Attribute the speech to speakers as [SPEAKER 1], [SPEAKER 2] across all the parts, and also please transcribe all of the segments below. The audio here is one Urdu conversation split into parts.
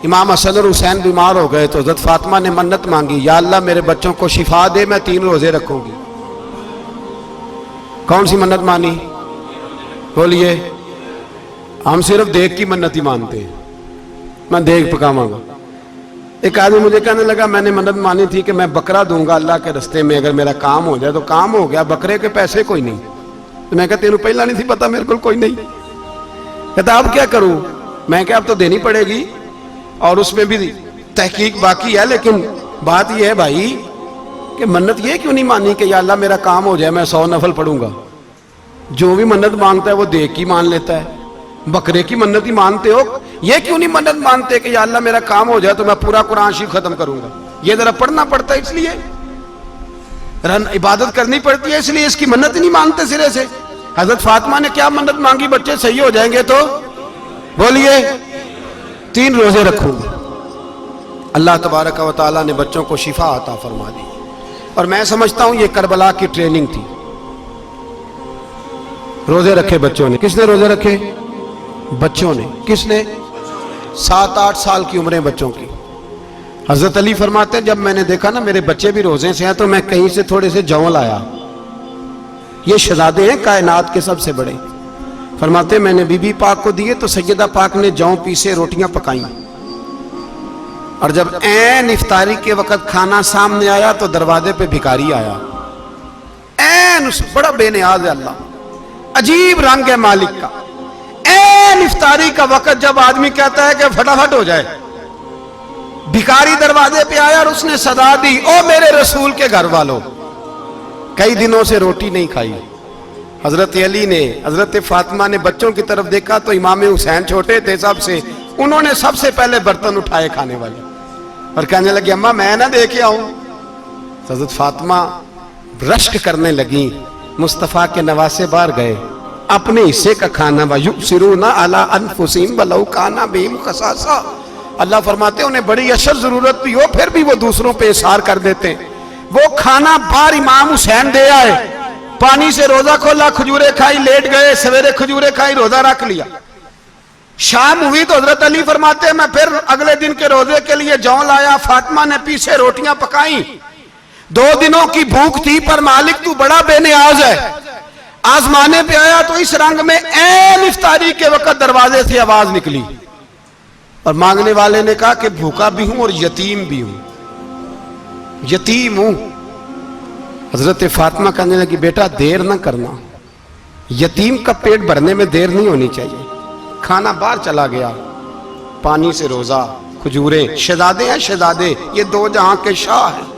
[SPEAKER 1] امام حسن اور حسین بیمار ہو گئے تو حضرت فاطمہ نے منت مانگی، یا اللہ میرے بچوں کو شفا دے، میں 3 روزے رکھوں گی۔ کون سی منت مانی؟ بولیے۔ ہم صرف دیکھ کی منت ہی مانتے ہیں، میں دیکھ پکاواں گا۔ ایک آدمی مجھے کہنے لگا میں نے منت مانی تھی کہ میں بکرا دوں گا اللہ کے رستے میں، اگر میرا کام ہو جائے، تو کام ہو گیا، بکرے کے پیسے کوئی نہیں۔ تو میں کہا تینوں پہلا نہیں تھی پتا میرے کو کوئی نہیں؟ کہتا اب کیا کروں؟ میں کہا اب تو دینی پڑے گی، اور اس میں بھی تحقیق باقی ہے، لیکن بات یہ ہے بھائی کہ منت یہ کیوں نہیں مانی کہ یا اللہ میرا کام ہو جائے میں 100 نفل پڑھوں گا؟ جو بھی منت مانگتا ہے وہ دیکھ کی مان لیتا ہے۔ بکرے کی منت ہی مانتے ہو، یہ کیوں نہیں منت مانتے کہ یا اللہ میرا کام ہو جائے تو میں پورا قرآن شریف ختم کروں گا؟ یہ ذرا پڑھنا پڑتا ہے، اس لیے عبادت کرنی پڑتی ہے، اس لیے اس کی منت ہی نہیں مانتے سرے سے۔ حضرت فاطمہ نے کیا منت مانگی؟ بچے صحیح ہو جائیں گے تو بولیے 3 روزے رکھوں گے۔ اللہ تبارک و تعالیٰ نے بچوں کو شفا عطا فرما دی، اور میں سمجھتا ہوں یہ کربلا کی ٹریننگ تھی۔ روزے رکھے بچوں نے۔ کس نے روزے رکھے؟ بچوں نے۔ کس نے؟ 7-8 سال کی عمریں بچوں کی۔ حضرت علی فرماتے ہیں جب میں نے دیکھا نا میرے بچے بھی روزے سے ہیں تو میں کہیں سے تھوڑے سے جوں لایا۔ یہ شہزادے ہیں کائنات کے سب سے بڑے۔ فرماتے ہیں میں نے بی بی پاک کو دیے تو سیدہ پاک نے جوں پیسے روٹیاں پکائیں، اور جب عین افطاری کے وقت کھانا سامنے آیا تو دروازے پہ بھکاری آیا۔ عین بڑا بے نیاز ہے اللہ، عجیب رنگ ہے مالک کا۔ عین افطاری کا وقت جب آدمی کہتا ہے کہ فٹافٹ ہو جائے، بھکاری دروازے پہ آیا اور اس نے صدا دی، او میرے رسول کے گھر والوں، کئی دنوں سے روٹی نہیں کھائی۔ حضرت علی نے، حضرت فاطمہ نے بچوں کی طرف دیکھا تو امام حسین چھوٹے تھے سب سے، انہوں نے سب سے پہلے برتن اٹھائے کھانے والے، اور کہنے لگے اماں میں نہ دے کے آؤں؟ حضرت فاطمہ رشک کرنے لگیں۔ مصطفیٰ کے نواسے باہر گئے، اپنے حصے کا کھانا وَيُؤْثِرُونَ عَلَىٰ أَنفُسِهِمْ وَلَوْ كَانَ بِهِمْ خَصَاصَةٌ، اللہ فرماتے ہیں انہیں بڑی اشد ضرورت بھی ہو پھر بھی وہ دوسروں پہ اثار کر دیتے ہیں۔ وہ کھانا باہر امام حسین دے آئے، پانی سے روزہ کھولا، کھجورے کھائی، لیٹ گئے، سویرے کھجورے کھائی، روزہ رکھ لیا۔ شام ہوئی تو حضرت علی فرماتے ہیں میں پھر اگلے دن کے روزے کے لیے جوں لایا، فاطمہ نے پیچھے روٹیاں پکائیں۔ 2 دنوں کی بھوک تھی پر مالک تو بڑا بے نیاز ہے۔ آزمانے پہ آیا تو اس رنگ میں عین افطاری کے وقت دروازے سے آواز نکلی، اور مانگنے والے نے کہا کہ بھوکا بھی ہوں اور یتیم بھی ہوں، یتیم ہوں۔ حضرت فاطمہ کہنے لگی بیٹا دیر نہ کرنا، یتیم کا پیٹ بھرنے میں دیر نہیں ہونی چاہیے۔ کھانا باہر چلا گیا، پانی سے روزہ، کھجورے، شہزادے ہیں شہزادے، یہ 2 جہاں کے شاہ ہیں،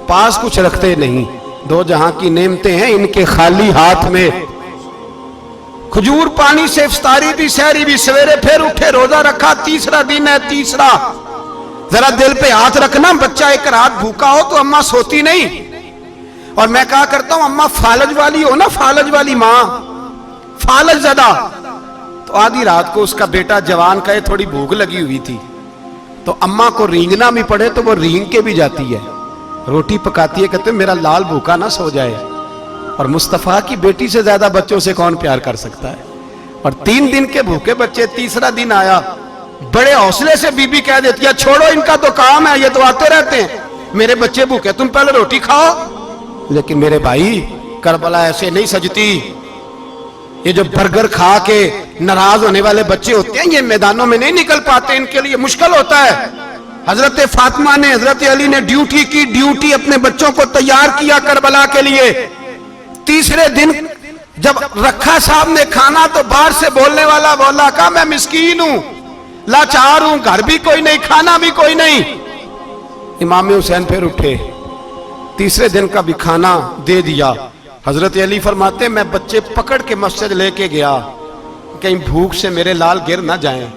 [SPEAKER 1] پاس کچھ رکھتے نہیں، 2 جہاں کی نعمتیں ہیں ان کے خالی ہاتھ میں۔ کھجور پانی سے افطاری بھی، سحری بھی، سویرے پھر اٹھے، روزہ رکھا، تیسرا دن ہے، تیسرا۔ ذرا دل پہ ہاتھ رکھنا، بچہ ایک رات بھوکا ہو تو اماں سوتی نہیں، اور میں کہا کرتا ہوں اماں فالج والی ہو نا، فالج والی ماں، فالج زدہ، تو آدھی رات کو اس کا بیٹا جوان کہے تھوڑی بھوک لگی ہوئی تھی، تو اماں کو رینگنا بھی پڑے تو وہ رینگ کے بھی جاتی ہے، روٹی پکاتی ہے، کہتے ہیں میرا لال بھوکا نہ سو جائے۔ اور مصطفیٰ کی بیٹی سے زیادہ بچوں سے کون پیار کر سکتا ہے؟ اور 3 دن کے بھوکے بچے، تیسرا دن آیا، بڑے حوصلے سے بی بی کہہ دیتی ہے چھوڑو ان کا تو کام ہے، یہ تو آتے رہتے ہیں، میرے بچے بھوکے، تم پہلے روٹی کھاؤ۔ لیکن میرے بھائی کربلا ایسے نہیں سجتی۔ یہ جو برگر کھا کے ناراض ہونے والے بچے ہوتے ہیں یہ میدانوں میں نہیں نکل پاتے، ان کے لیے مشکل ہوتا ہے۔ حضرت فاطمہ نے، حضرت علی نے ڈیوٹی کی، ڈیوٹی اپنے بچوں کو تیار کیا کربلا کے لیے۔ تیسرے دن جب رکھا صاحب نے کھانا تو باہر سے بولنے والا بولا کہا میں مسکین ہوں، لاچار ہوں، گھر بھی کوئی نہیں، کھانا بھی کوئی نہیں۔ امام حسین پھر اٹھے، تیسرے دن کا بھی کھانا دے دیا۔ حضرت علی فرماتے ہیں میں بچے پکڑ کے مسجد لے کے گیا، کہیں بھوک سے میرے لال گر نہ جائیں۔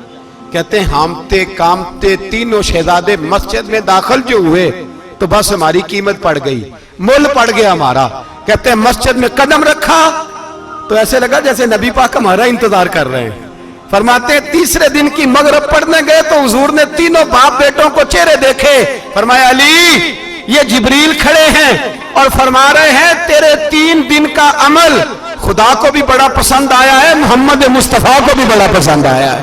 [SPEAKER 1] کہتے ہیں ہامتے کامتے تینوں شہزادے مسجد میں داخل جو ہوئے تو بس ہماری قیمت پڑ گئی، مول پڑ گیا ہمارا۔ کہتے ہیں مسجد میں قدم رکھا تو ایسے لگا جیسے نبی پاک ہمارا انتظار کر رہے ہیں۔ فرماتے ہیں تیسرے دن کی مغرب پڑھنے گئے تو حضور نے تینوں باپ بیٹوں کو چہرے دیکھے، فرمایا علی یہ جبریل کھڑے ہیں اور فرما رہے ہیں تیرے 3 دن کا عمل خدا کو بھی بڑا پسند آیا ہے، محمد مصطفیٰ کو بھی بڑا پسند آیا ہے۔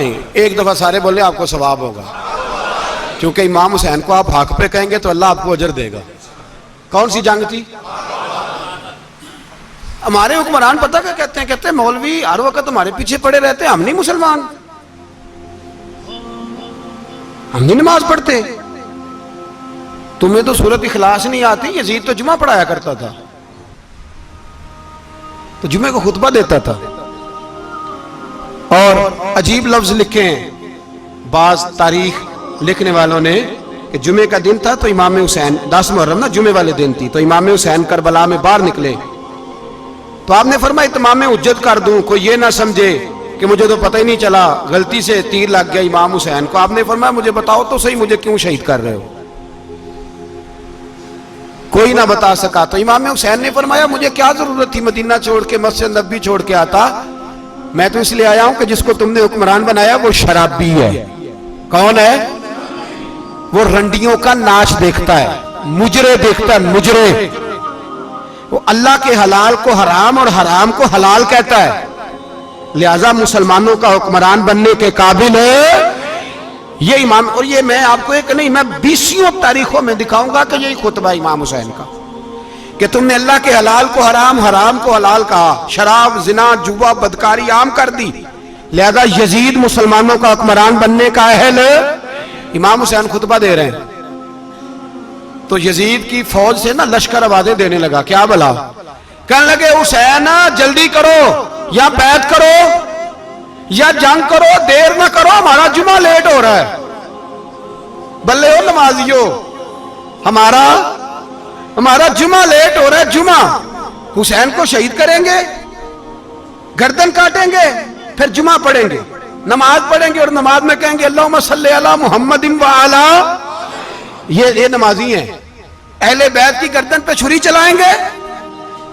[SPEAKER 1] نہیں, ایک دفعہ سارے بولے آپ کو ثواب ہوگا, کیونکہ امام حسین کو آپ حق پہ کہیں گے تو اللہ آپ کو اجر دے گا. کون سی جنگ تھی؟ ہمارے حکمران پتہ کیا کہتے ہیں؟ کہتے ہیں مولوی ہر وقت ہمارے پیچھے پڑے رہتے ہیں, ہم نہیں مسلمان, ہم نہیں نماز پڑھتے, تمہیں تو سورۃ اخلاص نہیں آتی. یزید تو جمعہ پڑھایا کرتا تھا, تو جمعے کو خطبہ دیتا تھا. اور عجیب لفظ لکھے ہیں بعض تاریخ لکھنے والوں نے کہ جمعے کا دن تھا تو امام حسین 10 محرم نا جمعے والے دن تھی, تو امام حسین کربلا میں باہر نکلے تو آپ نے فرمایا اتمام حجت کر دوں, کوئی یہ نہ سمجھے کہ مجھے تو پتہ ہی نہیں چلا, غلطی سے تیر لگ گیا امام حسین کو. آپ نے فرمایا مجھے بتاؤ تو صحیح مجھے کیوں شہید کر رہے ہو؟ کوئی نہ بتا سکا. تو امام حسین نے فرمایا مجھے کیا ضرورت تھی مدینہ چھوڑ کے, مسجد نبوی چھوڑ کے آتا, میں تو اس لیے آیا ہوں کہ جس کو تم نے حکمران بنایا وہ شرابی ہے. کون ہے وہ؟ رنڈیوں کا ناچ دیکھتا ہے, مجرے دیکھتا ہے, مجرے. وہ اللہ کے حلال کو حرام اور حرام کو حلال کہتا ہے, لہذا مسلمانوں کا حکمران بننے کے قابل ہے یہ امام. اور یہ میں آپ کو ایک نہیں, میں 20 تاریخوں میں دکھاؤں گا کہ یہی خطبہ امام حسین کا کہ تم نے اللہ کے حلال کو حرام, حرام کو حلال کہا, شراب, زنا, جوا, بدکاری عام کر دی, لہذا یزید مسلمانوں کا حکمران بننے کا اہل ہے. امام حسین خطبہ دے رہے ہیں تو یزید کی فوج سے نا لشکر آوازیں دینے لگا, کیا بلا, کہنے لگے حسین جلدی کرو, یا بیعت کرو یا جنگ کرو, دیر نہ کرو, ہمارا جمعہ لیٹ ہو رہا ہے. بلے ہو نمازیو, ہمارا جمعہ لیٹ ہو رہا ہے. جمعہ حسین کو شہید کریں گے, گردن کاٹیں گے, پھر جمعہ پڑھیں گے, نماز پڑھیں گے اور نماز میں کہیں گے اللہم صلی علی محمد وعلا. یہ نمازی ہیں. اہل بیت کی گردن پہ چھری چلائیں گے,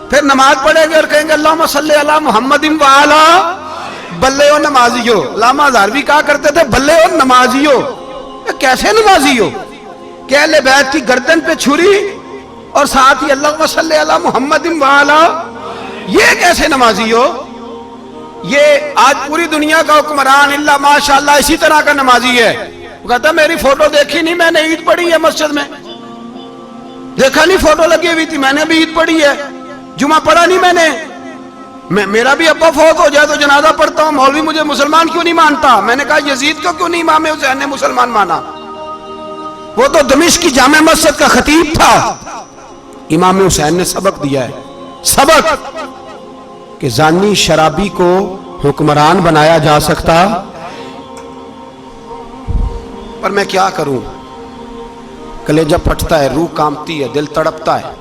[SPEAKER 1] پھر نماز پڑھیں گے اور کہیں گے اللہم صلی علی محمد وعلا. بلے ہو نمازیو. علامہ ہزاروی کہا کرتے تھے بلے ہو نمازیو. کیسے نمازی ہو کہ اہل بیت کی گردن پہ چھری اور ساتھ ہی اللہم صلی علی محمد وعلا, یہ کیسے نمازی ہو؟ یہ آج پوری دنیا کا حکمران اللہ ماشاءاللہ اسی طرح کا نمازی ہے. وہ کہتا میری فوٹو دیکھی نہیں, میں نے عید پڑھی ہے مسجد میں, دیکھا نہیں فوٹو لگی ہوئی تھی, میں نے بھی عید پڑھی ہے, جمعہ پڑھا نہیں میں نے, میرا بھی ابا فوت ہو جائے تو جنازہ پڑھتا ہوں, مولوی مجھے مسلمان کیوں نہیں مانتا؟ میں نے کہا یزید کو کیوں نہیں امام حسین نے مسلمان مانا؟ وہ تو دمشق کی جامع مسجد کا خطیب تھا. امام حسین نے سبق دیا ہے, سبق کہ زانی شرابی کو حکمران بنایا جا سکتا, پر میں کیا کروں, کلیجہ پھٹتا ہے, روح کانپتی ہے, دل تڑپتا ہے.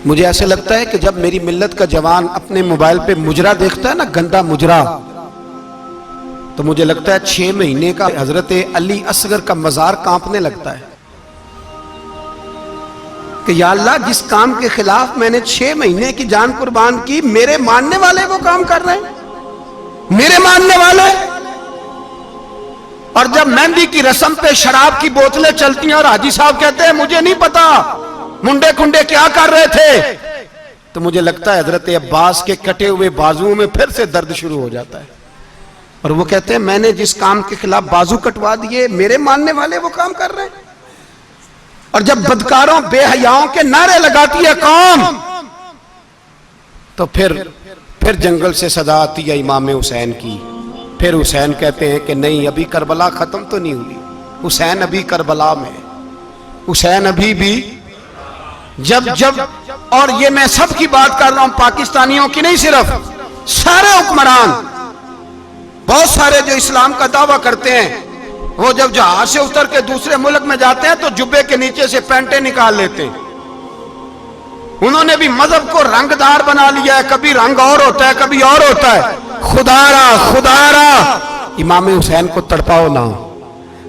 [SPEAKER 1] مجھے ایسے لگتا ہے کہ جب میری ملت کا جوان اپنے موبائل پہ مجرا دیکھتا ہے نا, گندا مجرا, تو مجھے لگتا ہے 6 مہینے کا حضرت علی اصغر کا مزار کانپنے لگتا ہے کہ یا اللہ جس کام کے خلاف میں نے 6 مہینے کی جان قربان کی, میرے ماننے والے وہ کام کر رہے ہیں, میرے ماننے والے. اور جب مہندی کی رسم پہ شراب کی بوتلیں چلتی ہیں اور حاجی صاحب کہتے ہیں مجھے نہیں پتا منڈے کنڈے کیا کر رہے تھے, تو مجھے لگتا ہے حضرت عباس کے کٹے ہوئے بازوؤں میں پھر سے درد شروع ہو جاتا ہے. اور وہ کہتے ہیں میں نے جس کام کے خلاف بازو کٹوا دیے, میرے ماننے والے وہ کام کر رہے ہیں. اور جب بدکاروں بے حیاؤں کے نعرے لگاتی ہے قوم, تو پھر جنگل سے صدا آتی ہے امام حسین کی. پھر حسین کہتے ہیں کہ نہیں ابھی کربلا ختم تو نہیں ہوئی, حسین ابھی کربلا میں, حسین ابھی بھی جب اور یہ میں سب کی بات کر رہا ہوں, پاکستانیوں کی نہیں, صرف سارے حکمران, بہت سارے جو اسلام کا دعویٰ کرتے ہیں, وہ جب جہاز سے اتر کے دوسرے ملک میں جاتے ہیں تو جبے کے نیچے سے پینٹیں نکال لیتے ہیں. انہوں نے بھی مذہب کو رنگ دار بنا لیا ہے, کبھی رنگ اور ہوتا ہے کبھی اور ہوتا ہے. خدا را امام حسین کو تڑپاؤ نہ,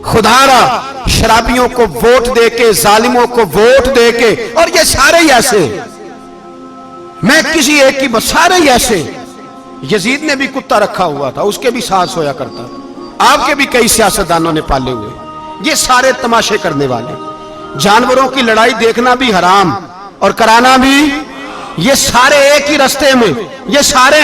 [SPEAKER 1] خدا را شرابیوں کو ووٹ دے کے, ظالموں کو ووٹ دے کے, اور یہ سارے ہی ایسے, میں کسی ایک کی بس, سارے ہی ایسے. یزید نے بھی کتا رکھا ہوا تھا, اس کے بھی سانس ہویا کرتا, آپ کے بھی کئی سیاستدانوں نے پالے ہوئے. یہ سارے تماشے کرنے والے, جانوروں کی لڑائی دیکھنا بھی حرام اور کرانا بھی, یہ سارے ایک ہی رستے میں, یہ سارے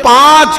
[SPEAKER 1] 5